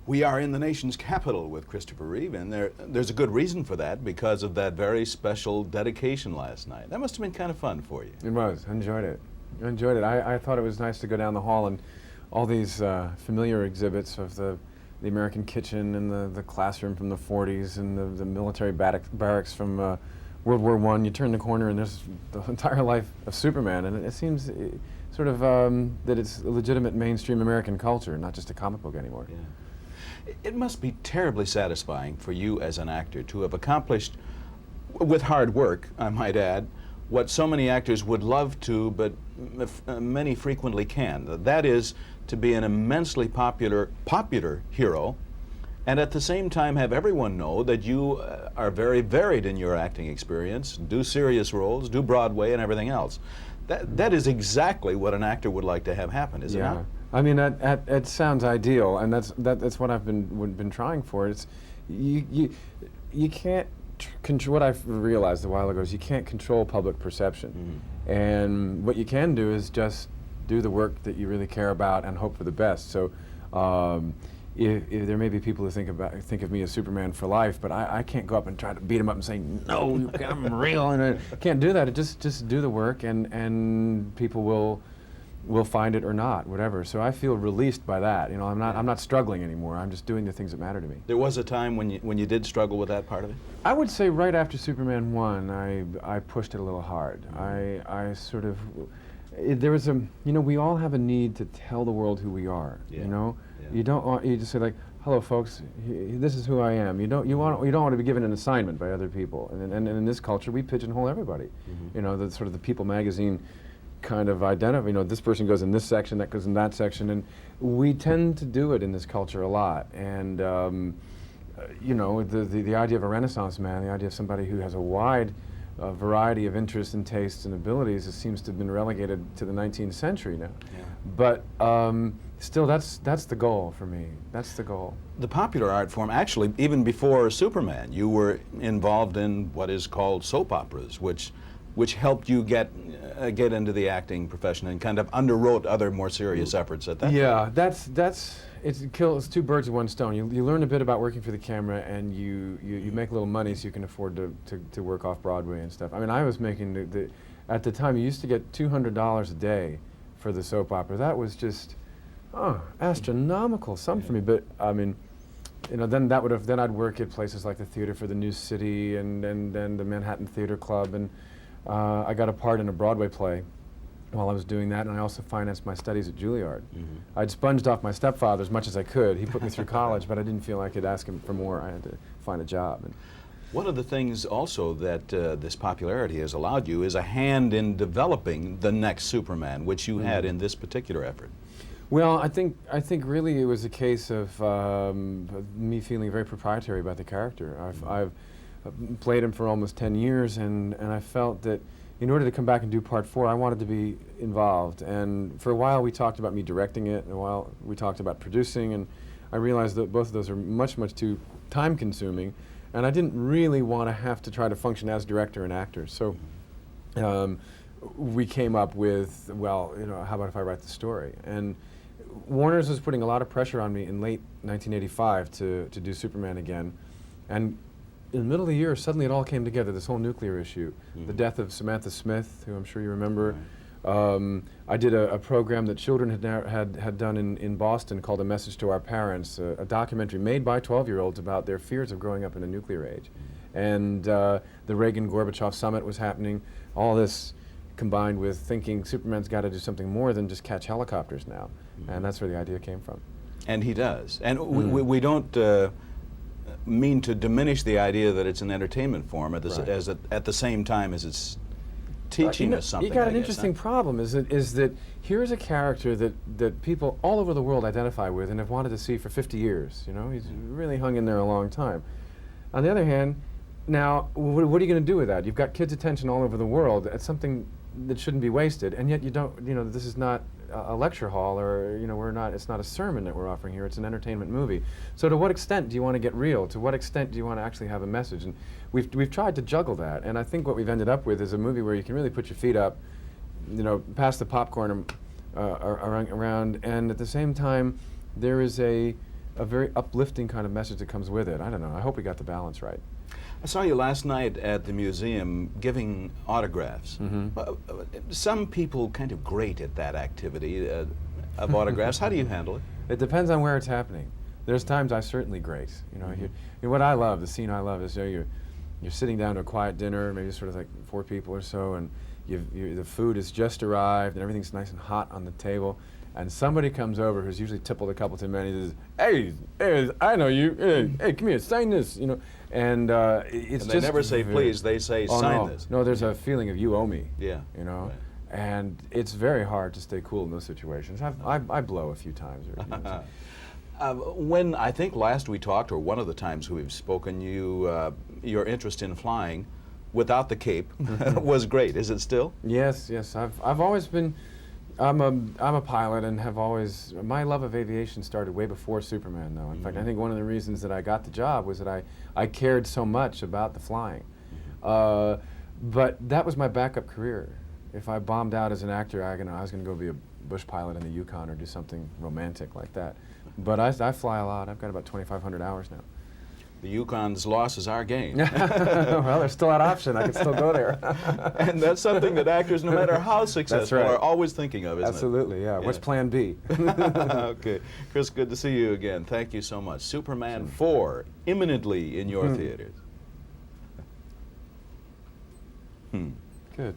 We are in the nation's capital with Cristopher Reeve, and there's a good reason for that, because of that very special dedication last night. That must have been kind of fun for you. It was. I enjoyed it. I thought it was nice to go down the hall and all these familiar exhibits of the American kitchen and the classroom from the 40s and the military barracks from World War I. You turn the corner and there's the entire life of Superman, and it seems sort of that it's a legitimate mainstream American culture, not just a comic book anymore. Yeah. It must be terribly satisfying for you as an actor to have accomplished, with hard work, I might add, what so many actors would love to, but many frequently can. That is, to be an immensely popular hero, and at the same time have everyone know that you are very varied in your acting experience, do serious roles, do Broadway and everything else. That is exactly what an actor would like to have happen, is it not? I mean, it sounds ideal, and that's what I've been trying for. It's you can't control. What I've realized a while ago is you can't control public perception, and what you can do is just do the work that you really care about and hope for the best. So, if there may be people who think of me as Superman for life, but I can't go up and try to beat him up and say, no, I'm real, and I can't do that. Just do the work, and people will find it or not, whatever. So I feel released by that. You know, I'm not struggling anymore. I'm just doing the things that matter to me. There was a time when you did struggle with that part of it? I would say right after Superman 1, I pushed it a little hard. I sort of, there was you know, we all have a need to tell the world who we are. You know, you don't want, you just say like, hello folks, this is who I am. You don't want to be given an assignment by other people. And in this culture, we pigeonhole everybody. You know, the sort of the People magazine kind of identify, you know, this person goes in this section, that goes in that section, and we tend to do it in this culture a lot. And you know, the idea of a Renaissance man, the idea of somebody who has a wide variety of interests and tastes and abilities, it seems to have been relegated to the 19th century now. But still, that's the goal for me. That's the goal. The popular art form, actually, even before Superman, you were involved in what is called soap operas, which helped you get into the acting profession and kind of underwrote other more serious efforts at that time. Yeah, it kills two birds with one stone. You learn a bit about working for the camera, and you make a little money so you can afford to work off Broadway and stuff. I mean, I was making at the time you used to get $200 a day for the soap opera. That was just astronomical sum for me. But I mean, you know, then I'd work at places like the Theater for the New City and the Manhattan Theater Club, and I got a part in a Broadway play while I was doing that, and I also financed my studies at Juilliard. I'd sponged off my stepfather as much as I could. He put me through college, but I didn't feel I could ask him for more. I had to find a job. And one of the things also that this popularity has allowed you is a hand in developing the next Superman, which you had in this particular effort. Well, I think really it was a case of me feeling very proprietary about the character. I've played him for almost 10 years, and I felt that in order to come back and do part 4, I wanted to be involved. And for a while we talked about me directing it, and a while we talked about producing, and I realized that both of those are much too time consuming, and I didn't really want to have to try to function as director and actor. So we came up with, well, you know, how about if I write the story? And Warner's was putting a lot of pressure on me in late 1985 to do Superman again, and in the middle of the year, suddenly it all came together, this whole nuclear issue. The death of Samantha Smith, who I'm sure you remember. I did a program that children had done in Boston called A Message to Our Parents, a documentary made by 12-year-olds about their fears of growing up in a nuclear age. And the Reagan-Gorbachev summit was happening. All this combined with thinking Superman's got to do something more than just catch helicopters now. And that's where the idea came from. And he does. And we don't mean to diminish the idea that it's an entertainment form at the same time as it's teaching us something. You got an interesting problem, is that here's a character that people all over the world identify with and have wanted to see for 50 years. You know, he's really hung in there a long time. On the other hand, now, what are you going to do with that? You've got kids' attention all over the world. It's something that shouldn't be wasted, and yet you don't, you know, this is not a lecture hall, or, you know, it's not a sermon that we're offering here, it's an entertainment movie. So to what extent do you want to get real? To what extent do you want to actually have a message? And we've tried to juggle that, and I think what we've ended up with is a movie where you can really put your feet up, you know, pass the popcorn around, and at the same time there is a a very uplifting kind of message that comes with it. I don't know. I hope we got the balance right. I saw you last night at the museum giving autographs. Some people kind of great at that activity of autographs. How do you handle it? It depends on where it's happening. There's times I certainly great. You know, what I love, the scene I love is, you know, you're sitting down to a quiet dinner, maybe sort of like 4 people or so, and the food has just arrived and everything's nice and hot on the table, and somebody comes over who's usually tippled a couple too many. Says, "Hey, I know you. Hey, come here, sign this." You know, and it's and they just never say please. They say sign this. No, there's a feeling of you owe me. Yeah. You know. Right. And it's very hard to stay cool in those situations. I blow a few times. Or, you know, when I think last we talked, or one of the times we've spoken, your interest in flying without the cape was great. Is it still? Yes. I've always been. I'm a pilot and have always. My love of aviation started way before Superman, though. In fact, I think one of the reasons that I got the job was that I cared so much about the flying. But that was my backup career. If I bombed out as an actor, I was going to go be a bush pilot in the Yukon or do something romantic like that. But I fly a lot. I've got about 2,500 hours now. The Yukon's loss is our gain. Well, there's still that option. I can still go there. And that's something that actors, no matter how successful, right. are always thinking of, isn't Absolutely, yeah. What's plan B? Okay. Chris, good to see you again. Thank you so much. Superman 4, imminently in your theaters. Good.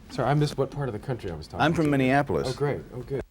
Sorry, I missed what part of the country I was talking I'm from to. Minneapolis. Oh, great. Oh, good.